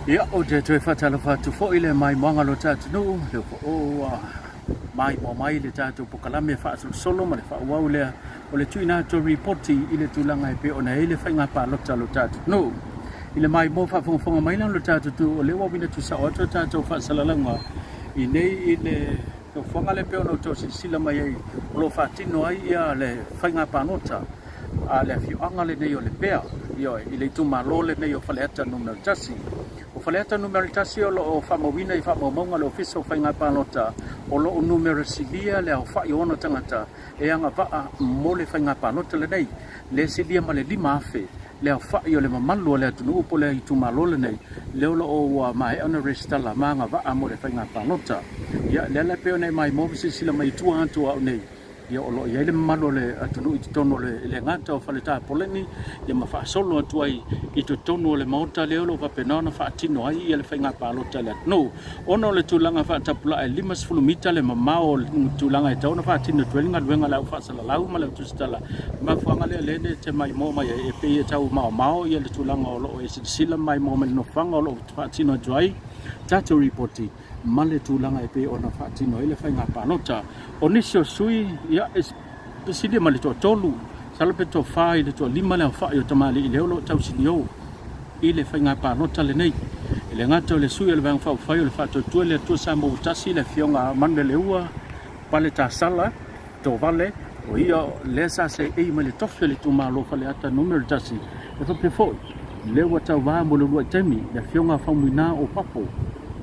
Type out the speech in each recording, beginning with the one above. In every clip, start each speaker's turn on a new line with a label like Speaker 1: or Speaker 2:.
Speaker 1: Ia o te tue whatala whatu fo ile mai moanga lo tātu no, le fo o mai mo mai le tātu pokalame whaatu solo ma le whauau lea o le tui nātu reporti ile tūlanga e pe o na ele whainga pā lota lo tātu no. Ile mai mo whafonga mai lang lo tātu tu o le wawina tu sa oto tātu whaasalalanga i nei ile o whanga le pe o no tō sila mai ai o lo whaatino ai ia le whainga pā nota a le whioanga le nei o le pea io i le tūmalo le nei o whaleata numero tasi. O whaleata numero tasi o lo whamawina i whamamonga le ofisa o whainga pānota o lo numero silia le au whai ono tangata e anga waa mo le whainga pānota le nei le silia ma le lima afe le au whai o le mamalu o le atunu upo le i tūmalo le nei le o lo o mai ana restala maanga waa mo le whainga pānota ia le ala peo nei mai mobisi sila mai tua antua o nei ia o lo ia le malo le atunu i tono le ngata o faleta poleni ia ma fa solo atu ai i tono le mauta le lo pa penana fa tino ai ia le fainga palota le no ono le tulanga fa tapula e 5 mita le mamao tulanga e tona fa tino tuelinga luenga la fa sala lau ma le tustala ma fuanga le te mai mo mai e pe e tau mau ia le tulanga o lo e sila mai mo me no fanga o lo fa tino joai tato reporti male tulanga e pe ona fa tino ile fainga palota onisio sui ia pesile male to tolu salpe to fai le to lima le fa yo tamali ile lo tau sinio ile fainga pa nota le nei ile ngato le sui le bang fa fa yo le fa to le to sambo tasi le fionga mandele ua pale ta sala to vale o ia lesa se e male to le to malo fa le ata numero tasi e to pefo le wa ta va mo lo temi le fionga fa muina o papo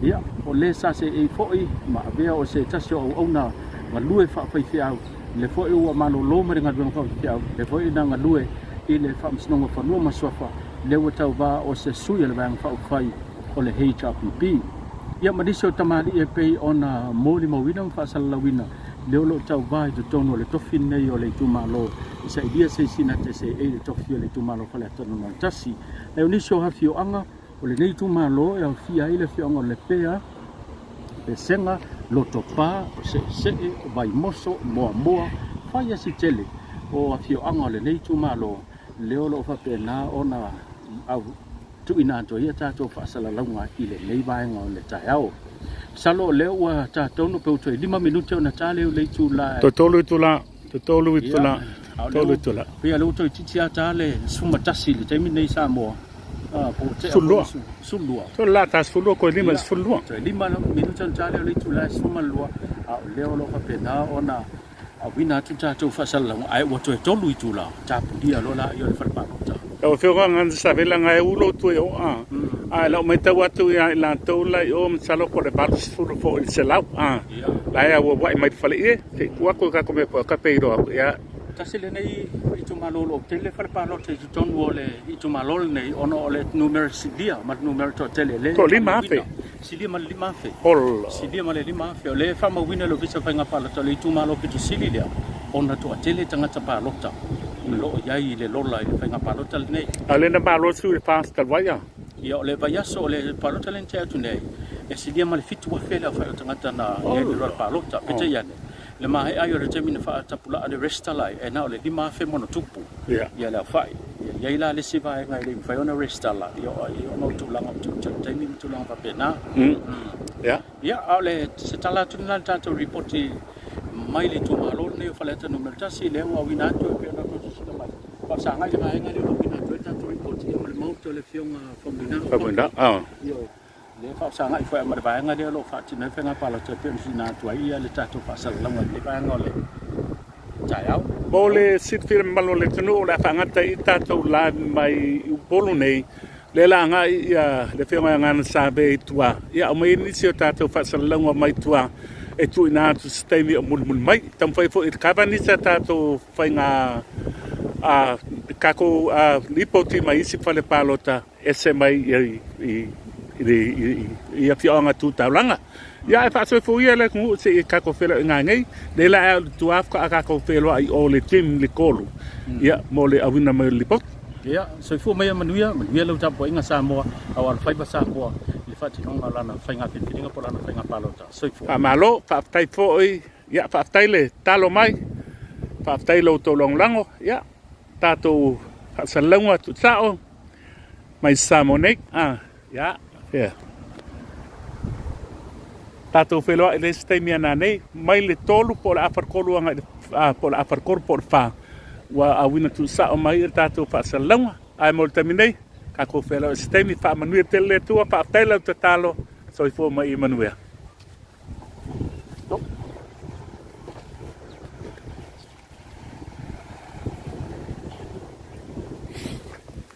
Speaker 1: ia o lesa se e foi ma vea o se tasi o ona ngalue fa fa fiau le foi o malo lo me nga dong fa fiau le foi na ngalue ile fa msnongo fa no maswafa le wata va o se suya le bang fa fai o le HRPP ia madiso tamali e pe ona moli mawina fa salawina le lo tau va i tono le tofin nei o le tumalo sa idea se sina te se e le tofi le tumalo fa le tono na tasi le unisho ha fio anga o le nei tumalo e fia ile fio anga le pea pe senga lotopa se vai moso moa fai si tele o afio anga le nei tumalo le lo fa pena ona au tu ina to ia tato fa sala launga ile nei vai nga le taiao salo le wa tato no pe to 5 minuti ona tale le tula
Speaker 2: tolu itula
Speaker 1: pe alo to titia tale suma tasi le temi nei sa mo
Speaker 2: Sulua. So la tas fulua ko lima fulua.
Speaker 1: So 5 minuti tale le tula suma lua le lo fa pena ona awina tu tato fa sala ai wa to tolu itula tapu dia lo la yo le fa pa
Speaker 2: o feo ngan sa vela ngai ulo tu o a la me ta watu ya la to la o msalo ko le bal fo il selau la ya wo mai mai fale e wa ko ka come ka peiro ya
Speaker 1: tasile nei itu malolo tele fa pa lo te ton wole itu malol nei ono le numero sidia ma numero to tele le
Speaker 2: ko lima fe
Speaker 1: sidia ma lima fe
Speaker 2: hol
Speaker 1: sidia ma le lima fe le fa ma wina lo visa fa nga pa lo to le itu malo pitu silia ona to tele tanga pa lo ta lo yai le lola le fa nga pa lo tal nei
Speaker 2: ale na ba lo su fast tal vaya
Speaker 1: io le vaya so le pa lo tal te tu nei e sidia ma le fitu wa fe la fa tanga na e lo pa lo ta pete yane le mai ai o le temi na fa tapula ale restalai e na le lima fe mono tupu ia la fai ia ila le siva ngai le fa ona restala io no tu langa tu temi tu langa pa pena ia ale se tala tu na tanto reporti mai le tu malo ne fa le tano mertasi le wa wina tu pe na tu si mai pa sa ngai ngai le wina tu tanto reporti le mau to le fionga fa wina io le fa sa ngai fa ma ba nga le lo fa ti na fa nga pa lo te pe si na tu ai le tato fa sa la nga le ba nga le taiao
Speaker 2: bole sit film malo le tunu la fa nga tai tato la mai bolo nei le la nga ia le fe nga sa be tua ia o mai ni si tato fa sa la nga mai tua e tu ina tu stemi o mul mai tam fa fo it ka ni sa tato fa nga kako lipoti mai si fa le palota ese mai ia fianga tu taulanga ia e fa so fu ia le ku se ka ko fela ngai le la tu af ka ko felo ai o le tim le kolu ia mo le awina mai le pot
Speaker 1: ia so fu mai manuia lo tapo inga sa mo awal fai basa ko le fa ti nga lana fa nga fitinga po lana fa nga palota so fu
Speaker 2: malo fa tai fo ia fa tai le talo mai fa tai lo to long lango ia tato sa langwa tu sao mai samonek ia Yeah. Tātou wheloa i le steimi ana nei, mai le tolu po le aparkolu anga po le aparkolu po le wha. Wa awina tu sa o mai i tātou whaasalanga. Ai mo le taminei, ka ko wheloa i steimi wha manuia te le tua, wha teilau te talo, so i fo mai i manuia.